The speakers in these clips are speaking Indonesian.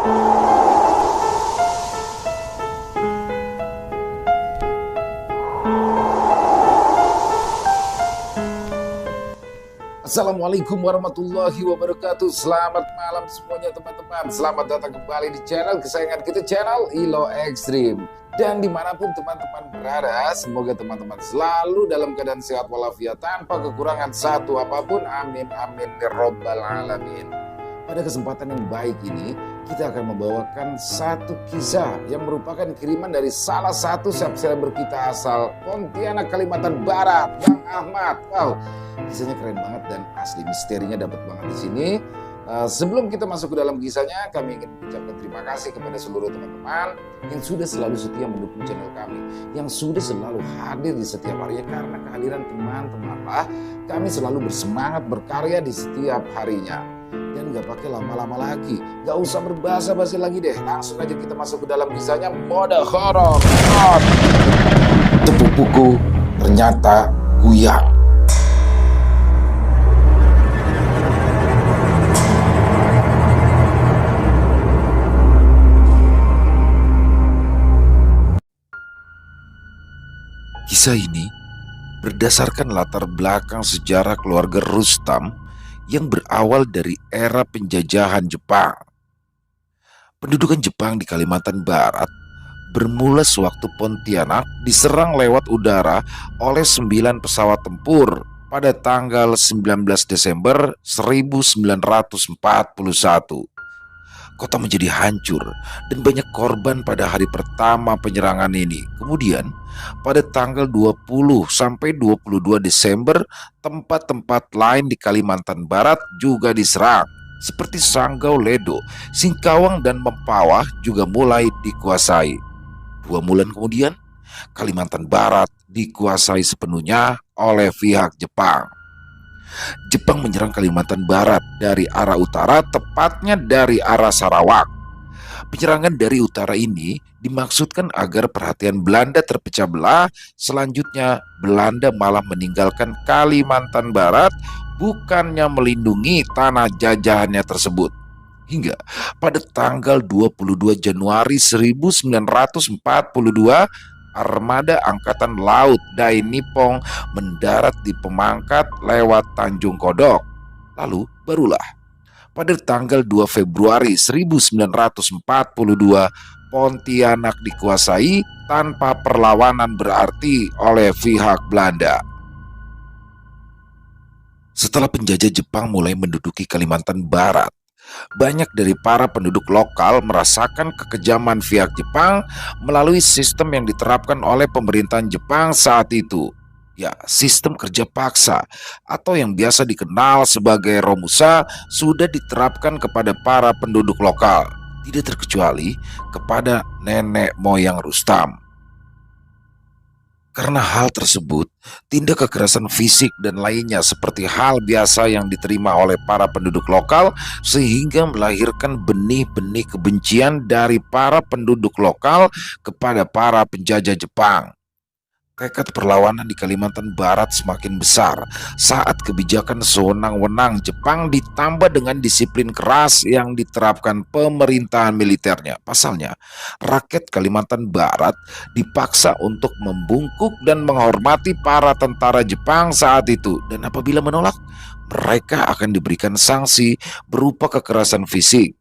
Assalamualaikum warahmatullahi wabarakatuh. Selamat malam semuanya teman-teman. Selamat datang kembali di channel kesayangan kita, channel Ilo Extreme. Dan dimanapun teman-teman berada, semoga teman-teman selalu dalam keadaan sehat walafiat tanpa kekurangan satu apapun. Amin amin ya robbal alamin. Pada kesempatan yang baik ini, kita akan membawakan satu kisah yang merupakan kiriman dari salah satu subscriber kita asal Pontianak, Kalimantan Barat, Bang Ahmad. Wow, kisahnya keren banget dan asli misterinya dapat banget di sini. Sebelum kita masuk ke dalam kisahnya, kami ingin mengucapkan terima kasih kepada seluruh teman-teman yang sudah selalu setia mendukung channel kami, yang sudah selalu hadir di setiap harinya. Karena kehadiran teman-temanlah kami selalu bersemangat berkarya di setiap harinya. Dan gak pakai lama-lama lagi, gak usah berbahasa-basi lagi deh, langsung aja kita masuk ke dalam kisahnya. Mode horor. Tepuk buku ternyata Kuyang. Kisah ini berdasarkan latar belakang sejarah keluarga Rustam yang berawal dari era penjajahan Jepang. Pendudukan Jepang di Kalimantan Barat bermula sewaktu Pontianak diserang lewat udara oleh 9 pesawat tempur pada tanggal 19 Desember 1941. Kota menjadi hancur dan banyak korban pada hari pertama penyerangan ini. Kemudian pada tanggal 20 sampai 22 Desember, tempat-tempat lain di Kalimantan Barat juga diserang, seperti Sanggau, Ledo, Singkawang, dan Mempawah juga mulai dikuasai. 2 bulan kemudian, Kalimantan Barat dikuasai sepenuhnya oleh pihak Jepang. Jepang menyerang Kalimantan Barat dari arah utara, tepatnya dari arah Sarawak. Penyerangan dari utara ini dimaksudkan agar perhatian Belanda terpecah belah. Selanjutnya, Belanda malah meninggalkan Kalimantan Barat, bukannya melindungi tanah jajahannya tersebut. Hingga pada tanggal 22 Januari 1942, armada Angkatan Laut Dai Nippon mendarat di Pemangkat lewat Tanjung Kodok. Lalu barulah pada tanggal 2 Februari 1942 Pontianak dikuasai tanpa perlawanan berarti oleh pihak Belanda. Setelah penjajah Jepang mulai menduduki Kalimantan Barat, banyak dari para penduduk lokal merasakan kekejaman pihak Jepang melalui sistem yang diterapkan oleh pemerintahan Jepang saat itu. Ya, sistem kerja paksa atau yang biasa dikenal sebagai Romusa sudah diterapkan kepada para penduduk lokal, tidak terkecuali kepada nenek moyang Rustam. Karena hal tersebut, tindak kekerasan fisik dan lainnya seperti hal biasa yang diterima oleh para penduduk lokal, sehingga melahirkan benih-benih kebencian dari para penduduk lokal kepada para penjajah Jepang. Tekad perlawanan di Kalimantan Barat semakin besar saat kebijakan sewenang-wenang Jepang ditambah dengan disiplin keras yang diterapkan pemerintahan militernya. Pasalnya, rakyat Kalimantan Barat dipaksa untuk membungkuk dan menghormati para tentara Jepang saat itu. Dan apabila menolak, mereka akan diberikan sanksi berupa kekerasan fisik.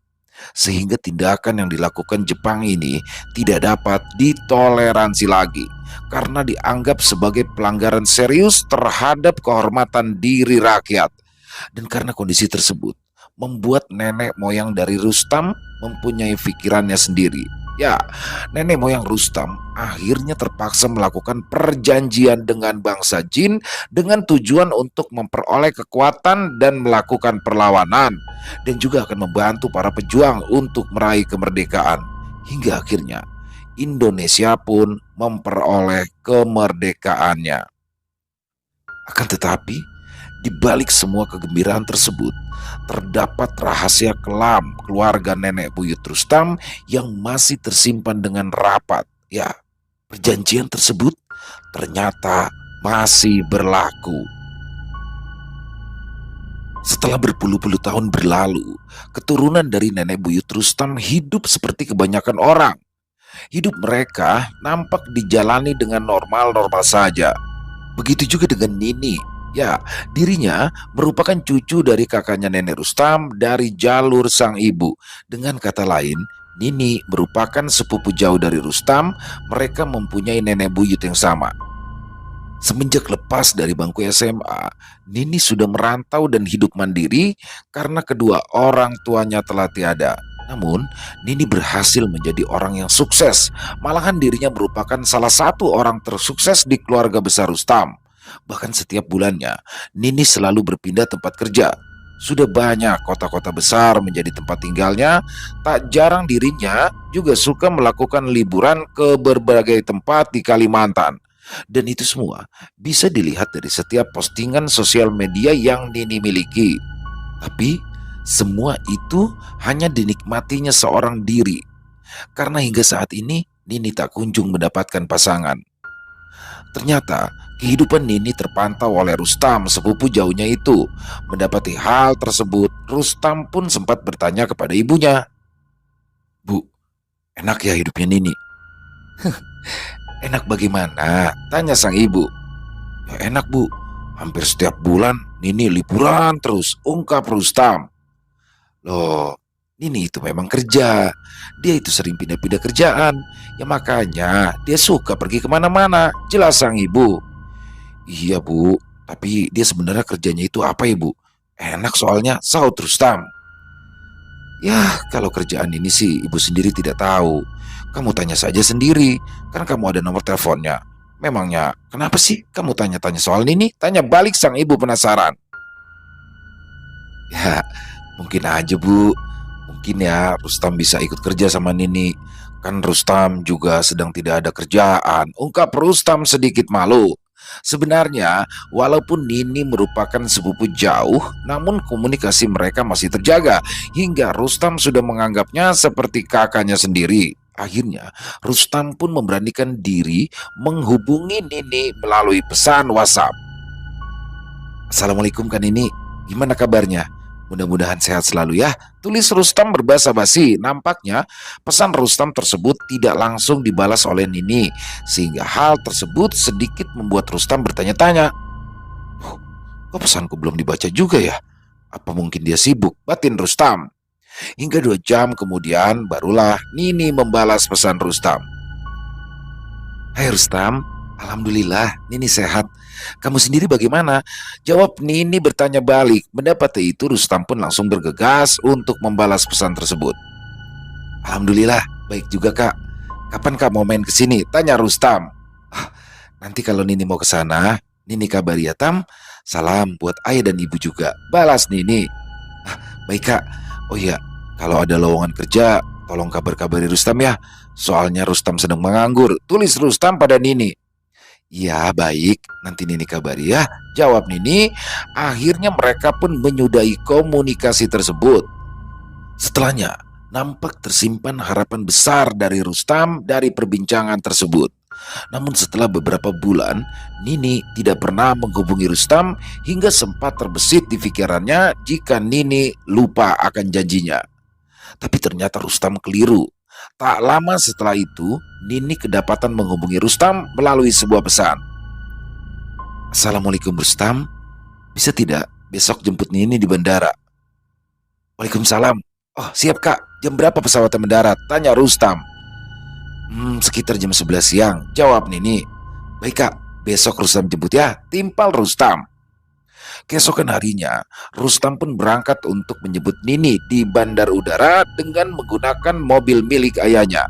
Sehingga tindakan yang dilakukan Jepang ini tidak dapat ditoleransi lagi, karena dianggap sebagai pelanggaran serius terhadap kehormatan diri rakyat. Dan karena kondisi tersebut membuat nenek moyang dari Rustam mempunyai pikirannya sendiri. Ya, nenek moyang Rustam akhirnya terpaksa melakukan perjanjian dengan bangsa Jin dengan tujuan untuk memperoleh kekuatan dan melakukan perlawanan, dan juga akan membantu para pejuang untuk meraih kemerdekaan. Hingga akhirnya Indonesia pun memperoleh kemerdekaannya. Akan tetapi, di balik semua kegembiraan tersebut, terdapat rahasia kelam keluarga nenek buyut Rustam yang masih tersimpan dengan rapat. Ya, perjanjian tersebut ternyata masih berlaku. Setelah berpuluh-puluh tahun berlalu, keturunan dari nenek buyut Rustam hidup seperti kebanyakan orang. Hidup mereka nampak dijalani dengan normal-normal saja. Begitu juga dengan Nini. Ya, dirinya merupakan cucu dari kakaknya nenek Rustam dari jalur sang ibu. Dengan kata lain, Nini merupakan sepupu jauh dari Rustam. Mereka mempunyai nenek buyut yang sama. Semenjak lepas dari bangku SMA, Nini sudah merantau dan hidup mandiri karena kedua orang tuanya telah tiada. Namun, Nini berhasil menjadi orang yang sukses. Malahan dirinya merupakan salah satu orang tersukses di keluarga besar Rustam. Bahkan setiap bulannya, Nini selalu berpindah tempat kerja. Sudah banyak kota-kota besar menjadi tempat tinggalnya, tak jarang dirinya juga suka melakukan liburan ke berbagai tempat di Kalimantan. Dan itu semua bisa dilihat dari setiap postingan sosial media yang Nini miliki. Tapi semua itu hanya dinikmatinya seorang diri. Karena hingga saat ini Nini tak kunjung mendapatkan pasangan. Ternyata kehidupan Nini terpantau oleh Rustam, sepupu jauhnya itu. Mendapati hal tersebut, Rustam pun sempat bertanya kepada ibunya. "Bu, enak ya hidupnya Nini?" "Enak bagaimana?" tanya sang ibu. "Ya enak bu, hampir setiap bulan Nini liburan terus," ungkap Rustam. "Loh, Nini itu memang kerja. Dia itu sering pindah-pindah kerjaan. Ya makanya dia suka pergi kemana-mana," jelas sang ibu. "Iya bu, tapi dia sebenarnya kerjanya itu apa ibu? Enak soalnya," sahut Rustam. "Ya kalau kerjaan ini sih ibu sendiri tidak tahu. Kamu tanya saja sendiri, kan kamu ada nomor teleponnya. Memangnya kenapa sih kamu tanya-tanya soal Nini?" Tanya balik sang ibu penasaran. "Ya mungkin aja bu, mungkin ya Rustam bisa ikut kerja sama Nini. Kan Rustam juga sedang tidak ada kerjaan," ungkap Rustam sedikit malu. Sebenarnya, walaupun Nini merupakan sepupu jauh, namun komunikasi mereka masih terjaga hingga Rustam sudah menganggapnya seperti kakaknya sendiri. Akhirnya, Rustam pun memberanikan diri menghubungi Nini melalui pesan WhatsApp. "Assalamualaikum Kak Nini, gimana kabarnya? Mudah-mudahan sehat selalu ya," tulis Rustam berbahasa basi. Nampaknya pesan Rustam tersebut tidak langsung dibalas oleh Nini, sehingga hal tersebut sedikit membuat Rustam bertanya-tanya. "Oh, kok pesanku belum dibaca juga ya? Apa mungkin dia sibuk?" batin Rustam. Hingga 2 jam kemudian barulah Nini membalas pesan Rustam. "Hai Rustam, alhamdulillah Nini sehat. Kamu sendiri bagaimana?" jawab Nini bertanya balik. Mendapati itu Rustam pun langsung bergegas untuk membalas pesan tersebut. "Alhamdulillah, baik juga kak. Kapan kak mau main ke sini?" tanya Rustam. "Ah, nanti kalau Nini mau ke sana, Nini kabari ya Tam. Salam buat ayah dan ibu juga," balas Nini. "Ah, baik kak. Oh iya, kalau ada lowongan kerja, tolong kabar-kabari Rustam ya. Soalnya Rustam sedang menganggur," tulis Rustam pada Nini. "Iya baik, nanti Nini kabari ya," jawab Nini. Akhirnya mereka pun menyudahi komunikasi tersebut. Setelahnya, nampak tersimpan harapan besar dari Rustam dari perbincangan tersebut. Namun setelah beberapa bulan, Nini tidak pernah menghubungi Rustam hingga sempat terbesit di pikirannya jika Nini lupa akan janjinya. Tapi ternyata Rustam keliru. Tak lama setelah itu, Nini kedapatan menghubungi Rustam melalui sebuah pesan. "Assalamualaikum Rustam, bisa tidak besok jemput Nini di bandara?" "Waalaikumsalam. Oh siap kak, jam berapa pesawatnya mendarat?" tanya Rustam. Sekitar jam 11 siang, jawab Nini. "Baik kak, besok Rustam jemput ya," timpal Rustam. Keesokan harinya, Rustam pun berangkat untuk menjemput Nini di bandar udara dengan menggunakan mobil milik ayahnya.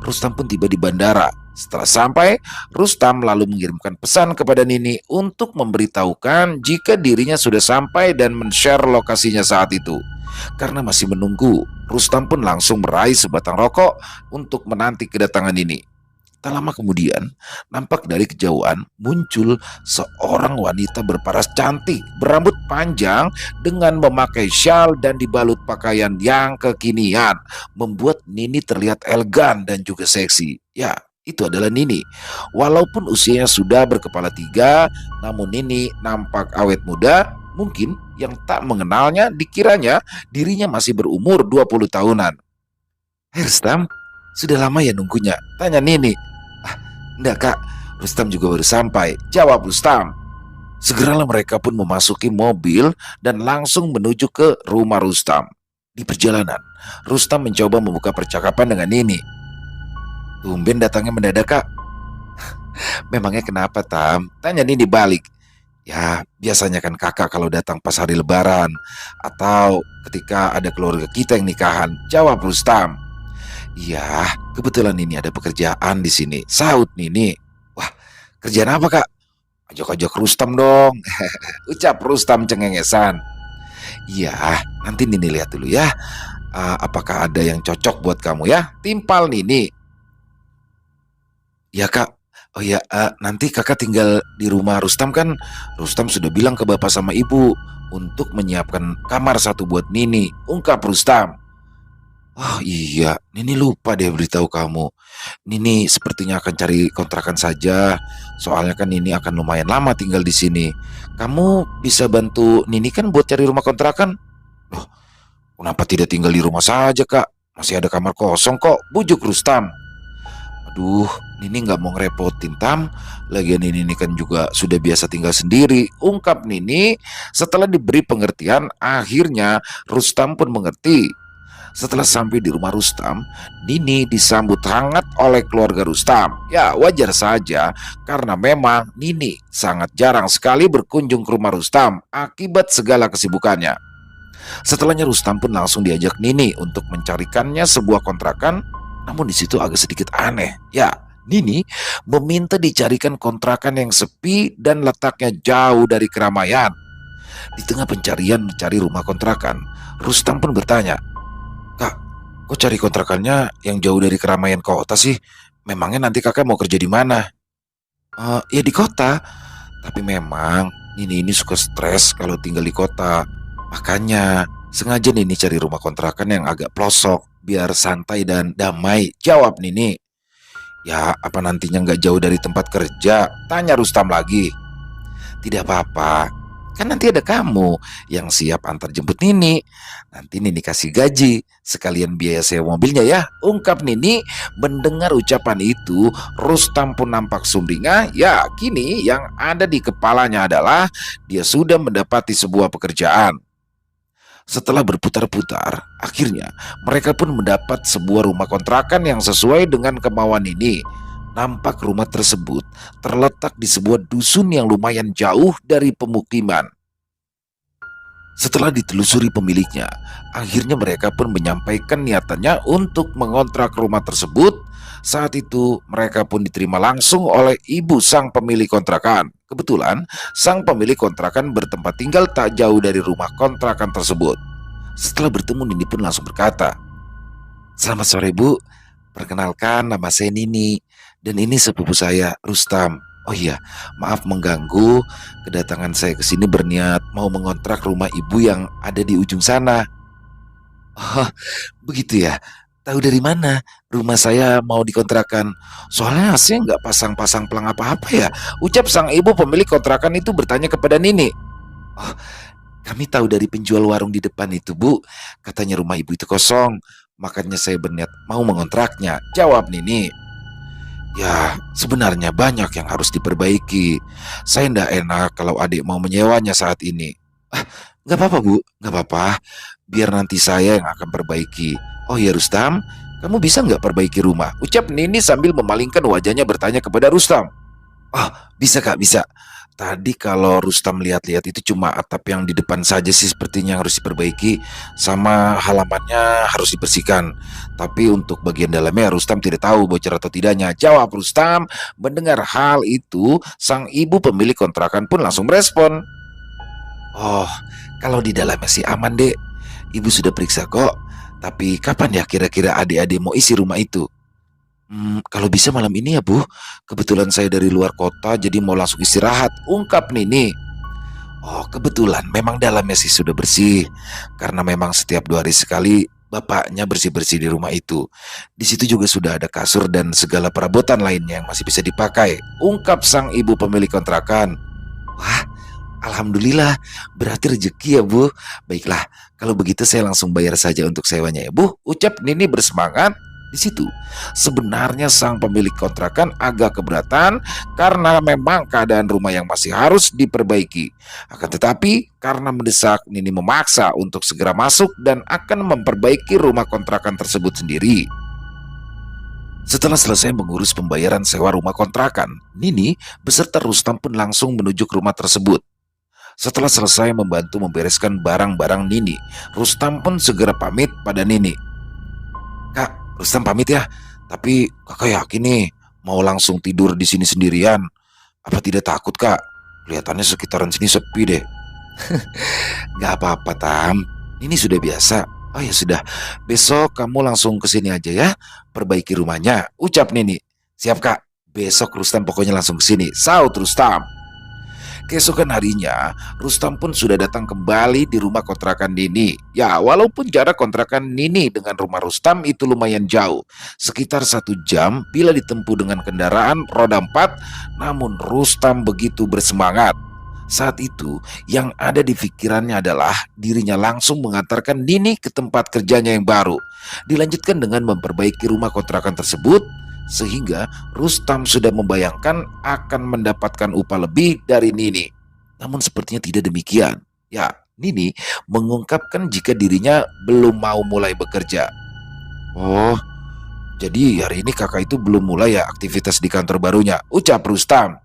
Rustam pun tiba di bandara. Setelah sampai, Rustam lalu mengirimkan pesan kepada Nini untuk memberitahukan jika dirinya sudah sampai dan men-share lokasinya saat itu. Karena masih menunggu, Rustam pun langsung meraih sebatang rokok untuk menanti kedatangan Nini. Tak lama kemudian, nampak dari kejauhan muncul seorang wanita berparas cantik, berambut panjang dengan memakai syal dan dibalut pakaian yang kekinian, membuat Nini terlihat elegan dan juga seksi. Ya, itu adalah Nini. Walaupun usianya sudah berkepala 3, namun Nini nampak awet muda Mungkin yang tak mengenalnya dikiranya dirinya masih berumur 20 tahunan. "Hei Rustam, sudah lama ya nunggunya?" tanya Nini. "Ah, enggak kak, Rustam juga baru sampai," jawab Rustam. Segeralah mereka pun memasuki mobil dan langsung menuju ke rumah Rustam. Di perjalanan, Rustam mencoba membuka percakapan dengan Nini. "Tumben datangnya mendadak kak." "Memangnya kenapa Tam?" tanya Nini balik. "Ya, biasanya kan kakak kalau datang pas hari lebaran atau ketika ada keluarga kita yang nikahan," jawab Rustam. "Iya, kebetulan ini ada pekerjaan di sini," sahut Nini. "Wah, kerjaan apa kak?" "Ajak-ajak Rustam dong," ucap Rustam cengengesan. "Iya, nanti Nini lihat dulu ya. Apakah ada yang cocok buat kamu ya?" timpal Nini. "Ya kak. Oh ya, nanti kakak tinggal di rumah Rustam kan? Rustam sudah bilang ke bapak sama ibu untuk menyiapkan kamar satu buat Nini," ungkap Rustam. "Oh iya, Nini lupa deh beritahu kamu. Nini sepertinya akan cari kontrakan saja. Soalnya kan Nini akan lumayan lama tinggal di sini. Kamu bisa bantu Nini kan buat cari rumah kontrakan?" "Loh, kenapa tidak tinggal di rumah saja kak? Masih ada kamar kosong kok," bujuk Rustam. "Aduh, Nini nggak mau ngerepotin Tam. Lagian Nini kan juga sudah biasa tinggal sendiri," ungkap Nini. Setelah diberi pengertian, akhirnya Rustam pun mengerti. Setelah sampai di rumah Rustam, Nini disambut hangat oleh keluarga Rustam. Ya, wajar saja karena memang Nini sangat jarang sekali berkunjung ke rumah Rustam akibat segala kesibukannya. Setelahnya Rustam pun langsung diajak Nini untuk mencarikannya sebuah kontrakan. Namun di situ agak sedikit aneh. Ya, Nini meminta dicarikan kontrakan yang sepi dan letaknya jauh dari keramaian. Di tengah pencarian mencari rumah kontrakan, Rustam pun bertanya, "Kak, kok cari kontrakannya yang jauh dari keramaian kota sih? Memangnya nanti kakak mau kerja di mana?" Ya di kota. Tapi memang Nini ini suka stres kalau tinggal di kota. Makanya sengaja Nini cari rumah kontrakan yang agak pelosok biar santai dan damai," jawab Nini. "Ya, apa nantinya nggak jauh dari tempat kerja?" tanya Rustam lagi. "Tidak apa-apa, kan nanti ada kamu yang siap antar jemput Nini. Nanti Nini kasih gaji, sekalian biaya sewa mobilnya ya," ungkap Nini. Mendengar ucapan itu, Rustam pun nampak sumringah. Ya, kini yang ada di kepalanya adalah dia sudah mendapati sebuah pekerjaan. Setelah berputar-putar, akhirnya mereka pun mendapat sebuah rumah kontrakan yang sesuai dengan kemauan ini. Nampak rumah tersebut terletak di sebuah dusun yang lumayan jauh dari pemukiman. Setelah ditelusuri pemiliknya, akhirnya mereka pun menyampaikan niatannya untuk mengontrak rumah tersebut. Saat itu mereka pun diterima langsung oleh ibu sang pemilik kontrakan. Kebetulan sang pemilik kontrakan bertempat tinggal tak jauh dari rumah kontrakan tersebut. Setelah bertemu, Nini pun langsung berkata, "Selamat sore Bu, perkenalkan nama saya Nini dan ini sepupu saya Rustam. Oh iya, maaf mengganggu. Kedatangan saya ke sini berniat mau mengontrak rumah ibu yang ada di ujung sana." "Oh, begitu ya. Tahu dari mana rumah saya mau dikontrakan? Soalnya aslinya nggak pasang-pasang pelang apa-apa ya," ucap sang ibu pemilik kontrakan itu bertanya kepada Nini. "Oh, kami tahu dari penjual warung di depan itu Bu. Katanya rumah ibu itu kosong. Makanya saya berniat mau mengontraknya," jawab Nini. "Ya, sebenarnya banyak yang harus diperbaiki. Saya ndak enak kalau adik mau menyewanya saat ini." "Ah, nggak apa-apa Bu, nggak apa-apa. Biar nanti saya yang akan perbaiki." "Oh ya Rustam, kamu bisa nggak perbaiki rumah?" ucap Nini sambil memalingkan wajahnya bertanya kepada Rustam. "Oh, bisa Kak, bisa. Tadi kalau Rustam lihat-lihat itu cuma atap yang di depan saja sih sepertinya yang harus diperbaiki, sama halamannya harus dibersihkan. Tapi untuk bagian dalamnya Rustam tidak tahu bocor atau tidaknya," jawab Rustam. Mendengar hal itu, sang ibu pemilik kontrakan pun langsung merespon. "Oh, kalau di dalamnya sih aman dek. Ibu sudah periksa kok. Tapi kapan ya kira-kira adik-adik mau isi rumah itu?" Kalau bisa malam ini ya Bu. Kebetulan saya dari luar kota jadi mau langsung istirahat," ungkap Nini. "Oh kebetulan memang dalamnya sih sudah bersih. Karena memang setiap 2 hari sekali bapaknya bersih-bersih di rumah itu. Di situ juga sudah ada kasur dan segala perabotan lainnya yang masih bisa dipakai," ungkap sang ibu pemilik kontrakan. "Wah, Alhamdulillah, berarti rezeki ya Bu. Baiklah, kalau begitu saya langsung bayar saja untuk sewanya ya Bu. Ucap Nini bersemangat. Di situ, sebenarnya sang pemilik kontrakan agak keberatan karena memang keadaan rumah yang masih harus diperbaiki. Akan tetapi, karena mendesak, Nini memaksa untuk segera masuk dan akan memperbaiki rumah kontrakan tersebut sendiri. Setelah selesai mengurus pembayaran sewa rumah kontrakan, Nini beserta Rustam pun langsung menuju ke rumah tersebut. Setelah selesai membantu membereskan barang-barang Nini, Rustam pun segera pamit pada Nini. Kak, Rustam pamit ya. Tapi kakak yakin nih mau langsung tidur di sini sendirian? Apa tidak takut kak? Kelihatannya sekitaran sini sepi deh. Gak apa-apa Tam, ini sudah biasa. Oh ya sudah, besok kamu langsung ke sini aja ya, perbaiki rumahnya. Ucap Nini. Siap kak, besok Rustam pokoknya langsung ke sini. Saut Rustam. Keesokan harinya, Rustam pun sudah datang kembali di rumah kontrakan Nini. Ya, walaupun jarak kontrakan Nini dengan rumah Rustam itu lumayan jauh, sekitar 1 jam bila ditempuh dengan kendaraan roda 4, namun Rustam begitu bersemangat. Saat itu, yang ada di pikirannya adalah dirinya langsung mengantarkan Nini ke tempat kerjanya yang baru. Dilanjutkan dengan memperbaiki rumah kontrakan tersebut, sehingga Rustam sudah membayangkan akan mendapatkan upah lebih dari Nini. Namun sepertinya tidak demikian. Ya, Nini mengungkapkan jika dirinya belum mau mulai bekerja. Oh, jadi hari ini kakak itu belum mulai ya aktivitas di kantor barunya, ucap Rustam.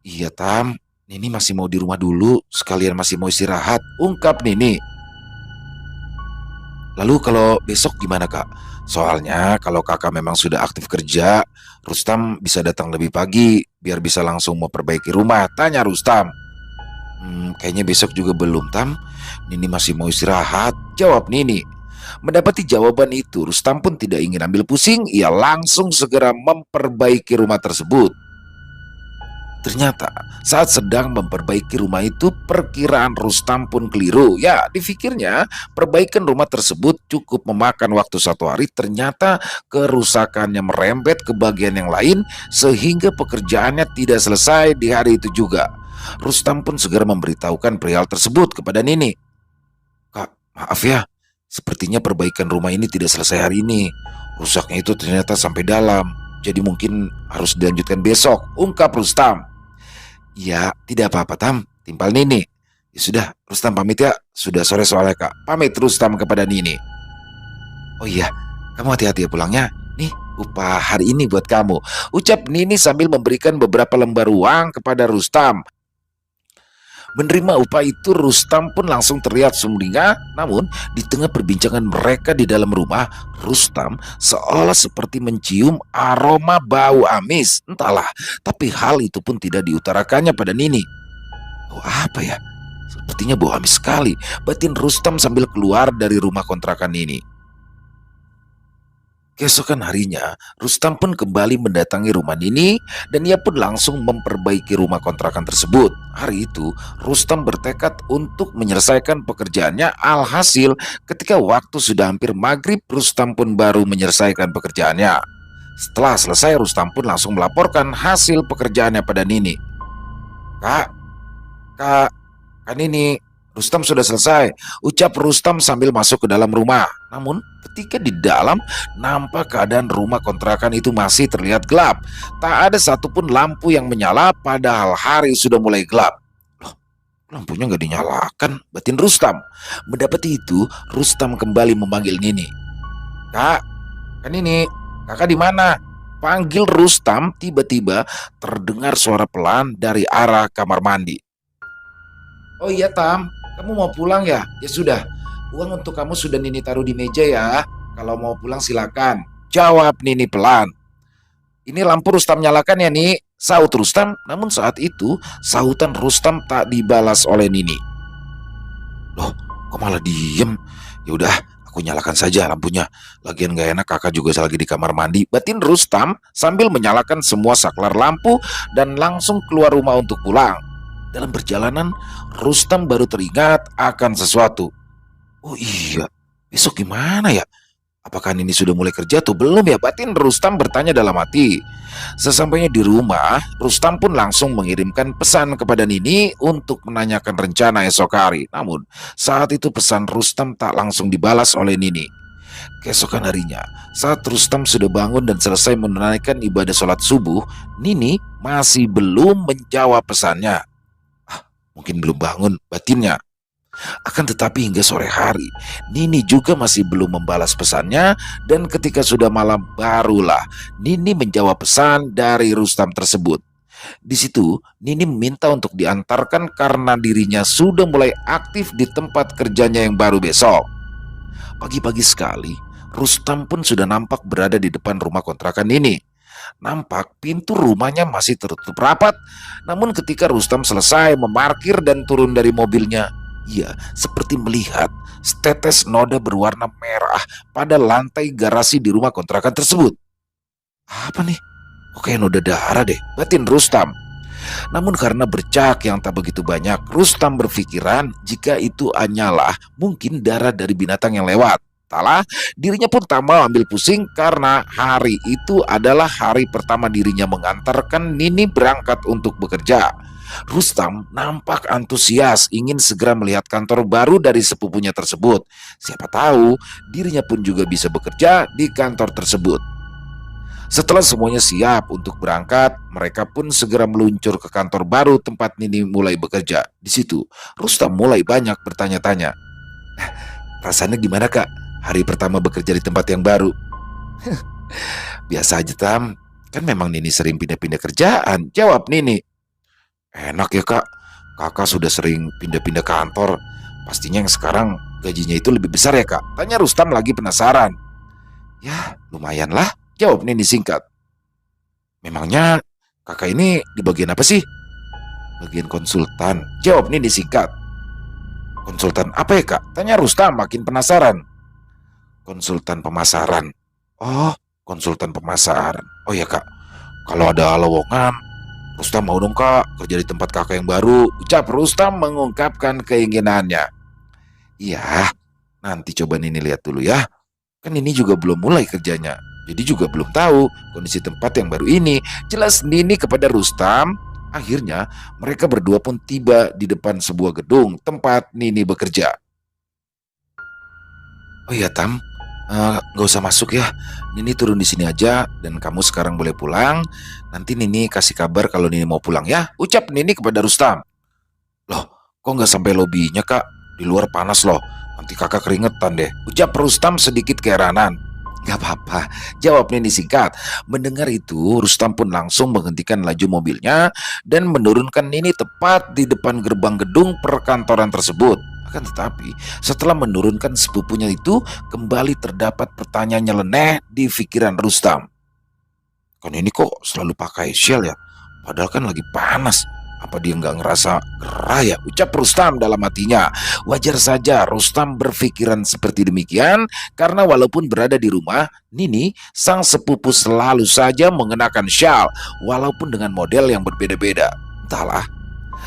Iya Tam, Nini masih mau di rumah dulu, sekalian masih mau istirahat, ungkap Nini. Lalu kalau besok gimana kak? Soalnya kalau kakak memang sudah aktif kerja, Rustam bisa datang lebih pagi biar bisa langsung memperbaiki rumah, tanya Rustam. Kayaknya besok juga belum Tam, Nini masih mau istirahat, jawab Nini. Mendapati jawaban itu, Rustam pun tidak ingin ambil pusing, ia langsung segera memperbaiki rumah tersebut. Ternyata saat sedang memperbaiki rumah itu, perkiraan Rustam pun keliru. Ya, dipikirnya perbaikan rumah tersebut cukup memakan waktu 1 hari. Ternyata kerusakannya merembet ke bagian yang lain sehingga pekerjaannya tidak selesai di hari itu juga. Rustam pun segera memberitahukan perihal tersebut kepada Nini. Kak, maaf ya, sepertinya perbaikan rumah ini tidak selesai hari ini. Rusaknya itu ternyata sampai dalam. Jadi mungkin harus dilanjutkan besok, ungkap Rustam. Ya, tidak apa-apa Tam, timpal Nini. Ya sudah, Rustam pamit ya. Sudah sore soalnya kak. Pamit Rustam kepada Nini. Oh iya, kamu hati-hati ya pulangnya. Nih, upah hari ini buat kamu, ucap Nini sambil memberikan beberapa lembar uang kepada Rustam. Menerima upah itu, Rustam pun langsung terlihat sumringah. Namun di tengah perbincangan mereka di dalam rumah, Rustam seolah seperti mencium aroma bau amis. Entahlah, tapi hal itu pun tidak diutarakannya pada Nini. Oh apa ya? Sepertinya bau amis sekali, batin Rustam sambil keluar dari rumah kontrakan Nini. Keesokan harinya, Rustam pun kembali mendatangi rumah Nini dan ia pun langsung memperbaiki rumah kontrakan tersebut. Hari itu, Rustam bertekad untuk menyelesaikan pekerjaannya. Alhasil, ketika waktu sudah hampir maghrib, Rustam pun baru menyelesaikan pekerjaannya. Setelah selesai, Rustam pun langsung melaporkan hasil pekerjaannya pada Nini. Kak, kak, Kak Nini, Rustam sudah selesai, ucap Rustam sambil masuk ke dalam rumah. Namun ketika di dalam, nampak keadaan rumah kontrakan itu masih terlihat gelap. Tak ada satupun lampu yang menyala padahal hari sudah mulai gelap. Loh, lampunya nggak dinyalakan, batin Rustam. Mendapati itu, Rustam kembali memanggil Nini. Kak, Kak Nini, kakak di mana? Panggil Rustam, tiba-tiba terdengar suara pelan dari arah kamar mandi. Oh iya Tam, kamu mau pulang ya? Ya sudah, uang untuk kamu sudah Nini taruh di meja ya. Kalau mau pulang silakan, jawab Nini pelan. Ini lampu Rustam nyalakan ya Nini, saut Rustam. Namun saat itu sautan Rustam tak dibalas oleh Nini. Loh, kok malah diem? Ya udah, aku nyalakan saja lampunya. Lagian gak enak kakak juga lagi di kamar mandi, batin Rustam sambil menyalakan semua saklar lampu dan langsung keluar rumah untuk pulang. Dalam perjalanan, Rustam baru teringat akan sesuatu. Oh iya, besok gimana ya? Apakah Nini sudah mulai kerja atau belum ya? Batin Rustam bertanya dalam hati. Sesampainya di rumah, Rustam pun langsung mengirimkan pesan kepada Nini untuk menanyakan rencana esok hari. Namun, saat itu pesan Rustam tak langsung dibalas oleh Nini. Keesokan harinya, saat Rustam sudah bangun dan selesai menunaikan ibadah sholat subuh, Nini masih belum menjawab pesannya. Mungkin belum bangun batinnya. Akan tetapi hingga sore hari, Nini juga masih belum membalas pesannya, dan ketika sudah malam barulah Nini menjawab pesan dari Rustam tersebut. Di situ, Nini meminta untuk diantarkan karena dirinya sudah mulai aktif di tempat kerjanya yang baru besok. Pagi-pagi sekali, Rustam pun sudah nampak berada di depan rumah kontrakan Nini. Nampak pintu rumahnya masih tertutup rapat, namun ketika Rustam selesai memarkir dan turun dari mobilnya, ia seperti melihat setetes noda berwarna merah pada lantai garasi di rumah kontrakan tersebut. Apa nih? Kok kayak noda darah deh, batin Rustam. Namun karena bercak yang tak begitu banyak, Rustam berpikiran jika itu hanyalah mungkin darah dari binatang yang lewat. Talah, dirinya pun tak mau ambil pusing karena hari itu adalah hari pertama dirinya mengantarkan Nini berangkat untuk bekerja. Rustam nampak antusias ingin segera melihat kantor baru dari sepupunya tersebut. Siapa tahu dirinya pun juga bisa bekerja di kantor tersebut. Setelah semuanya siap untuk berangkat, mereka pun segera meluncur ke kantor baru tempat Nini mulai bekerja. Di situ, Rustam mulai banyak bertanya-tanya. Rasanya gimana, Kak? Hari pertama bekerja di tempat yang baru. Biasa aja, Tam. Kan memang Nini sering pindah-pindah kerjaan, jawab Nini. Enak ya, Kak. Kakak sudah sering pindah-pindah kantor. Pastinya yang sekarang gajinya itu lebih besar ya, Kak? Tanya Rustam lagi penasaran. Ya, lumayan lah, jawab Nini singkat. Memangnya kakak ini di bagian apa sih? Bagian konsultan, jawab Nini singkat. Konsultan apa ya, Kak? Tanya Rustam makin penasaran. Konsultan pemasaran. Oh, konsultan pemasaran. Oh ya, Kak, kalau ada lowongan, Rustam mau dong, Kak, kerja di tempat kakak yang baru, ucap Rustam mengungkapkan keinginannya. Iya, nanti coba Nini lihat dulu ya. Kan Nini juga belum mulai kerjanya, jadi juga belum tahu kondisi tempat yang baru ini. Jelas Nini kepada Rustam. Akhirnya mereka berdua pun tiba di depan sebuah gedung tempat Nini bekerja. Oh iya, Tam, nggak usah masuk ya. Nini turun di sini aja dan kamu sekarang boleh pulang. Nanti Nini kasih kabar kalau Nini mau pulang ya, ucap Nini kepada Rustam. Loh, kok nggak sampai lobinya, Kak? Di luar panas loh. Nanti kakak keringetan deh, ucap Rustam sedikit keheranan. Gak apa-apa, jawab Nini singkat. Mendengar itu, Rustam pun langsung menghentikan laju mobilnya dan menurunkan Nini tepat di depan gerbang gedung perkantoran tersebut. Akan tetapi, setelah menurunkan sepupunya itu, kembali terdapat pertanyaan nyeleneh di pikiran Rustam. Kan ini kok selalu pakai shell ya? Padahal kan lagi panas. Apa dia nggak ngerasa gerah ya? Ucap Rustam dalam hatinya. Wajar saja Rustam berpikiran seperti demikian, karena walaupun berada di rumah, Nini, sang sepupu selalu saja mengenakan syal, walaupun dengan model yang berbeda-beda. Entahlah.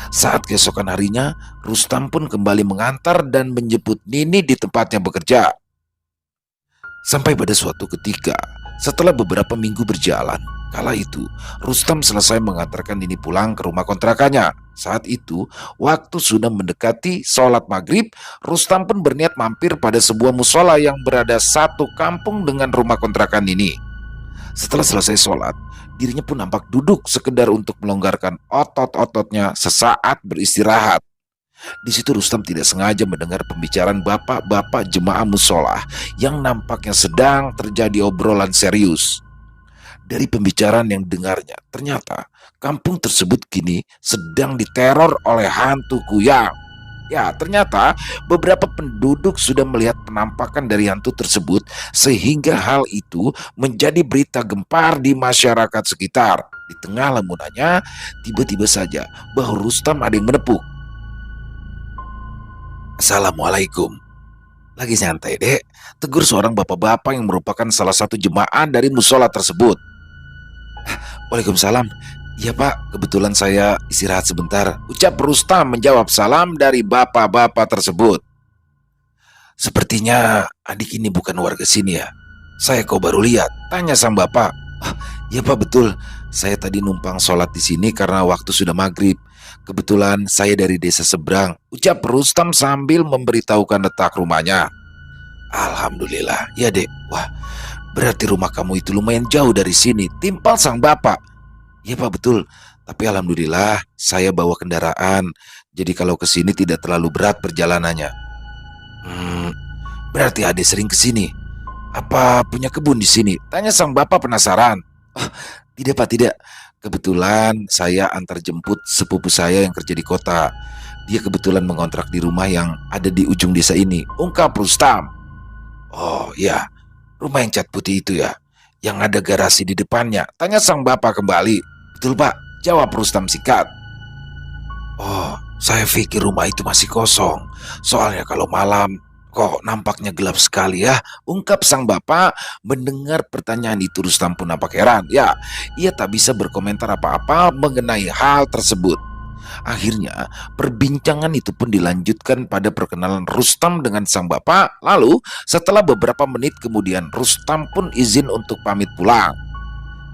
Saat keesokan harinya, Rustam pun kembali mengantar dan menjemput Nini di tempatnya bekerja. Sampai pada suatu ketika, setelah beberapa minggu berjalan, kala itu Rustam selesai mengantarkan Nini pulang ke rumah kontrakannya. Saat itu, waktu sudah mendekati sholat maghrib, Rustam pun berniat mampir pada sebuah musola yang berada satu kampung dengan rumah kontrakan Nini. Setelah selesai sholat, dirinya pun nampak duduk sekedar untuk melonggarkan otot-ototnya sesaat beristirahat. Di situ Rustam tidak sengaja mendengar pembicaraan bapak-bapak jemaah musola yang nampaknya sedang terjadi obrolan serius. Dari pembicaraan yang dengarnya, ternyata kampung tersebut kini sedang diteror oleh hantu kuyang. Ya, ternyata beberapa penduduk sudah melihat penampakan dari hantu tersebut, sehingga hal itu menjadi berita gempar di masyarakat sekitar. Di tengah lamunannya, tiba-tiba saja bahu Rustam ada yang menepuk. Assalamualaikum. Lagi santai, Dek, tegur seorang bapak-bapak yang merupakan salah satu jemaah dari musola tersebut. Waalaikumsalam. Iya, Pak, kebetulan saya istirahat sebentar, ucap Rustam menjawab salam dari bapak-bapak tersebut. Sepertinya adik ini bukan warga sini ya. Saya kok baru lihat, tanya sang bapak. Iya, Pak, betul. Saya tadi numpang sholat di sini karena waktu sudah maghrib. Kebetulan saya dari desa seberang, ucap Rustam sambil memberitahukan letak rumahnya. Alhamdulillah, ya dek. Wah, berarti rumah kamu itu lumayan jauh dari sini, timpal sang bapak. Iya pak, betul. Tapi alhamdulillah saya bawa kendaraan, jadi kalau ke sini tidak terlalu berat perjalanannya. Hmm, berarti ade sering ke sini. Apa punya kebun di sini? Tanya sang bapak penasaran. Oh, tidak pak, tidak. Kebetulan saya antar jemput sepupu saya yang kerja di kota. Dia kebetulan mengontrak di rumah yang ada di ujung desa ini, ungkap Rustam. Oh iya, rumah yang cat putih itu ya, yang ada garasi di depannya. Tanya sang bapak kembali. Betul pak, jawab Rustam singkat. Oh, saya pikir rumah itu masih kosong. Soalnya kalau malam kok nampaknya gelap sekali ya, ungkap sang bapak. Mendengar pertanyaan itu Rustam pun nampak heran. Ya, ia tak bisa berkomentar apa-apa mengenai hal tersebut. Akhirnya, perbincangan itu pun dilanjutkan pada perkenalan Rustam dengan sang bapak. Lalu, setelah beberapa menit kemudian, Rustam pun izin untuk pamit pulang.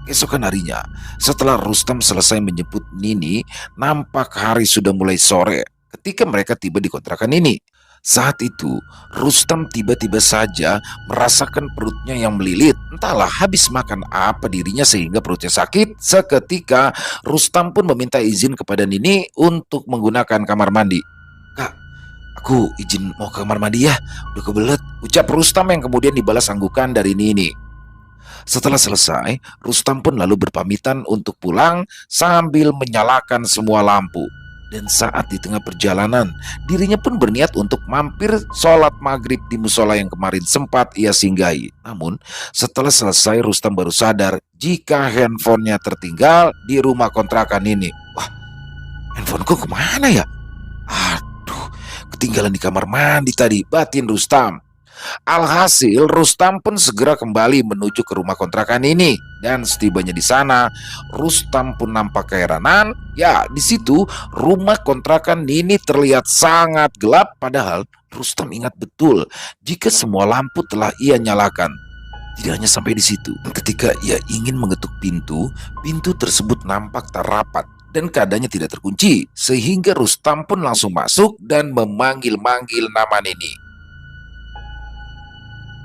Keesokan harinya, setelah Rustam selesai menjemput Nini, nampak hari sudah mulai sore ketika mereka tiba di kontrakan ini. Saat itu, Rustam tiba-tiba saja merasakan perutnya yang melilit. Entahlah habis makan apa dirinya sehingga perutnya sakit. Seketika, Rustam pun meminta izin kepada Nini untuk menggunakan kamar mandi. Kak, aku izin mau ke kamar mandi ya, udah kebelet, ucap Rustam yang kemudian dibalas anggukan dari Nini. Setelah selesai, Rustam pun lalu berpamitan untuk pulang sambil menyalakan semua lampu. Dan saat di tengah perjalanan, dirinya pun berniat untuk mampir sholat maghrib di musola yang kemarin sempat ia singgahi. Namun, setelah selesai Rustam baru sadar jika handphonenya tertinggal di rumah kontrakan ini. Wah, handphoneku kemana ya? Aduh, ketinggalan di kamar mandi tadi, batin Rustam. Alhasil Rustam pun segera kembali menuju ke rumah kontrakan ini. Dan setibanya di sana, Rustam pun nampak keheranan. Ya, di situ rumah kontrakan ini terlihat sangat gelap. Padahal Rustam ingat betul jika semua lampu telah ia nyalakan. Tidak hanya sampai di situ, ketika ia ingin mengetuk pintu, pintu tersebut nampak tak rapat dan keadaannya tidak terkunci. Sehingga Rustam pun langsung masuk dan memanggil-manggil nama Nini.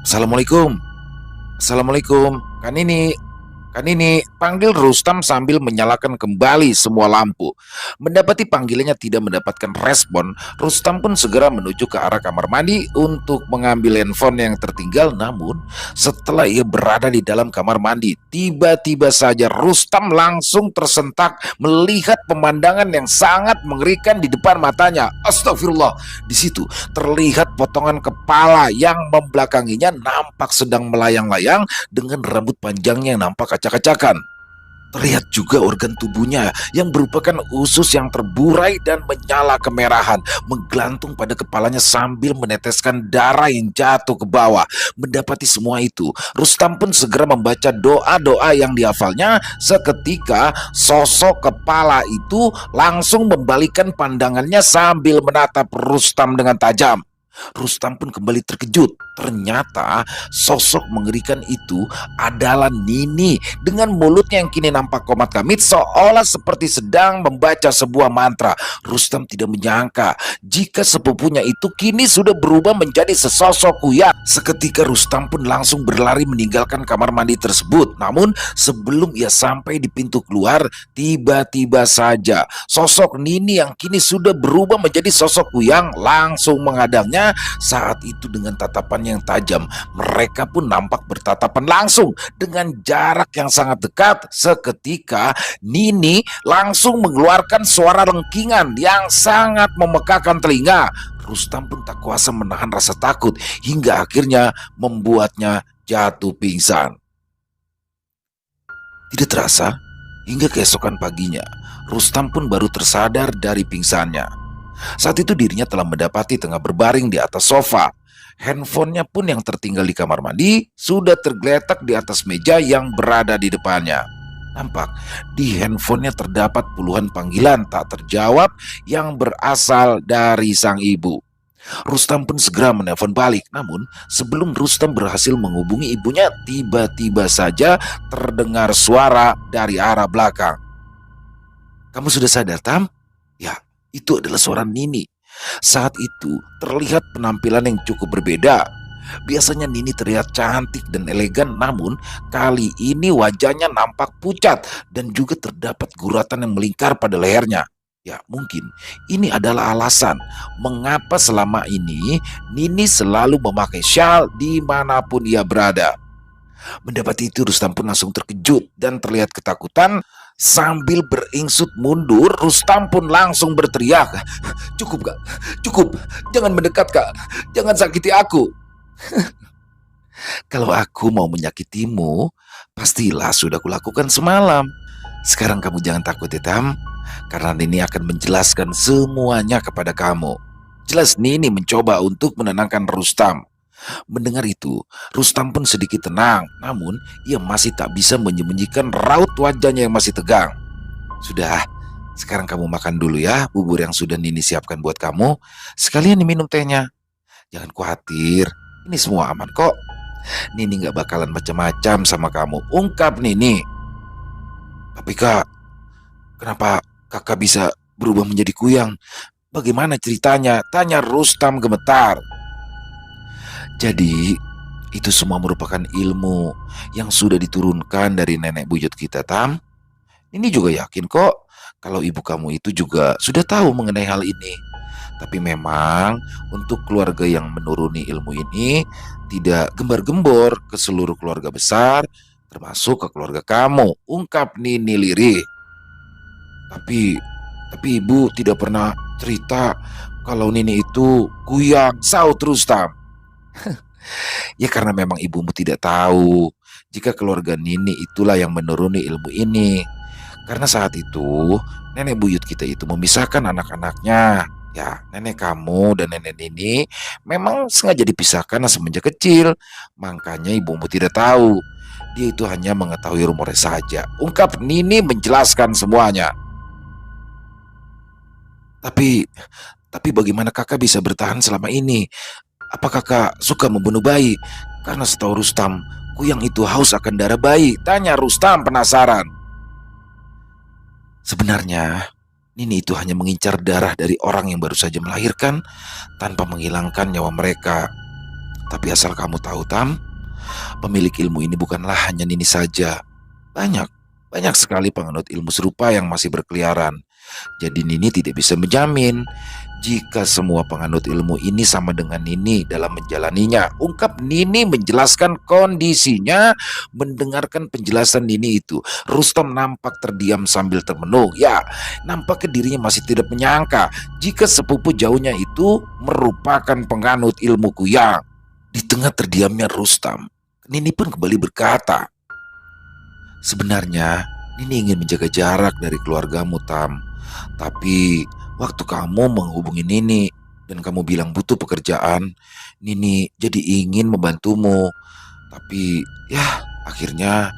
Assalamualaikum. Assalamualaikum. Kan ini, panggil Rustam sambil menyalakan kembali semua lampu. Mendapati panggilannya tidak mendapatkan respon, Rustam pun segera menuju ke arah kamar mandi untuk mengambil handphone yang tertinggal. Namun, setelah ia berada di dalam kamar mandi, tiba-tiba saja Rustam langsung tersentak melihat pemandangan yang sangat mengerikan di depan matanya. Astagfirullah, di situ terlihat potongan kepala yang membelakanginya nampak sedang melayang-layang dengan rambut panjangnya yang nampak acak-acakan. Terlihat juga organ tubuhnya yang merupakan usus yang terburai dan menyala kemerahan menggelantung pada kepalanya sambil meneteskan darah yang jatuh ke bawah. Mendapati semua itu, Rustam pun segera membaca doa-doa yang dihafalnya. Seketika sosok kepala itu langsung membalikan pandangannya sambil menatap Rustam dengan tajam. Rustam pun kembali terkejut. Ternyata sosok mengerikan itu adalah Nini dengan mulutnya yang kini nampak komat kamit seolah seperti sedang membaca sebuah mantra. Rustam tidak menyangka jika sepupunya itu kini sudah berubah menjadi sesosok kuyang. Seketika Rustam pun langsung berlari meninggalkan kamar mandi tersebut. Namun sebelum ia sampai di pintu keluar, tiba-tiba saja sosok Nini yang kini sudah berubah menjadi sosok kuyang langsung menghadangnya. Saat itu dengan tatapan yang tajam, mereka pun nampak bertatapan langsung dengan jarak yang sangat dekat. Seketika Nini langsung mengeluarkan suara lengkingan yang sangat memekakan telinga. Rustam pun tak kuasa menahan rasa takut hingga akhirnya membuatnya jatuh pingsan. Tidak terasa, hingga keesokan paginya, Rustam pun baru tersadar dari pingsannya. Saat itu dirinya telah mendapati tengah berbaring di atas sofa. Handphonenya pun yang tertinggal di kamar mandi sudah tergeletak di atas meja yang berada di depannya. Nampak di handphonenya terdapat puluhan panggilan tak terjawab yang berasal dari sang ibu. Rustam pun segera menelpon balik. Namun sebelum Rustam berhasil menghubungi ibunya, tiba-tiba saja terdengar suara dari arah belakang. "Kamu sudah sadar, Tam?" Ya, itu adalah suara Nini. Saat itu terlihat penampilan yang cukup berbeda. Biasanya Nini terlihat cantik dan elegan, namun kali ini wajahnya nampak pucat dan juga terdapat guratan yang melingkar pada lehernya. Ya, mungkin ini adalah alasan mengapa selama ini Nini selalu memakai syal dimanapun ia berada. Mendapat itu, Rustam pun langsung terkejut dan terlihat ketakutan. Sambil beringsut mundur, Rustam pun langsung berteriak, "Cukup kak, cukup, jangan mendekat kak, jangan sakiti aku. Kalau aku mau menyakitimu, pastilah sudah kulakukan semalam. Sekarang kamu jangan takut ya Tam, karena Nini akan menjelaskan semuanya kepada kamu." Jelas Nini mencoba untuk menenangkan Rustam. Mendengar itu, Rustam pun sedikit tenang, namun ia masih tak bisa menyembunyikan raut wajahnya yang masih tegang. "Sudah, sekarang kamu makan dulu ya bubur yang sudah Nini siapkan buat kamu. Sekalian diminum tehnya. Jangan khawatir, ini semua aman kok. Nini gak bakalan macam-macam sama kamu," ungkap Nini. "Tapi kak, kenapa kakak bisa berubah menjadi kuyang? Bagaimana ceritanya?" tanya Rustam gemetar. "Jadi, itu semua merupakan ilmu yang sudah diturunkan dari nenek buyut kita, Tam. Ini juga yakin kok kalau ibu kamu itu juga sudah tahu mengenai hal ini. Tapi memang untuk keluarga yang menuruni ilmu ini tidak gembar-gembor ke seluruh keluarga besar, termasuk ke keluarga kamu," ungkap Nini lirih. Tapi ibu tidak pernah cerita kalau Nini itu kuyang," saut Rustam. "Ya karena memang ibumu tidak tahu jika keluarga Nini itulah yang menuruni ilmu ini. Karena saat itu nenek buyut kita itu memisahkan anak-anaknya. Ya, nenek kamu dan nenek Nini memang sengaja dipisahkan semenjak kecil. Makanya ibumu tidak tahu. Dia itu hanya mengetahui rumornya saja," ungkap Nini menjelaskan semuanya. Tapi bagaimana kakak bisa bertahan selama ini? Apa kakak suka membunuh bayi? Karena setahu Rustam, kuyang itu haus akan darah bayi, tanya Rustam penasaran. "Sebenarnya, Nini itu hanya mengincar darah dari orang yang baru saja melahirkan tanpa menghilangkan nyawa mereka. Tapi asal kamu tahu, Tam, pemilik ilmu ini bukanlah hanya Nini saja. Banyak, banyak sekali penganut ilmu serupa yang masih berkeliaran. Jadi Nini tidak bisa menjamin jika semua penganut ilmu ini sama dengan Nini dalam menjalaninya," ungkap Nini menjelaskan kondisinya. Mendengarkan penjelasan Nini itu, Rustam nampak terdiam sambil termenung. Ya, nampaknya dirinya masih tidak menyangka jika sepupu jauhnya itu merupakan penganut ilmu kuyang. Di tengah terdiamnya Rustam, Nini pun kembali berkata, "Sebenarnya Nini ingin menjaga jarak dari keluargamu, Tam. Tapi waktu kamu menghubungi Nini dan kamu bilang butuh pekerjaan, Nini jadi ingin membantumu. Tapi ya, akhirnya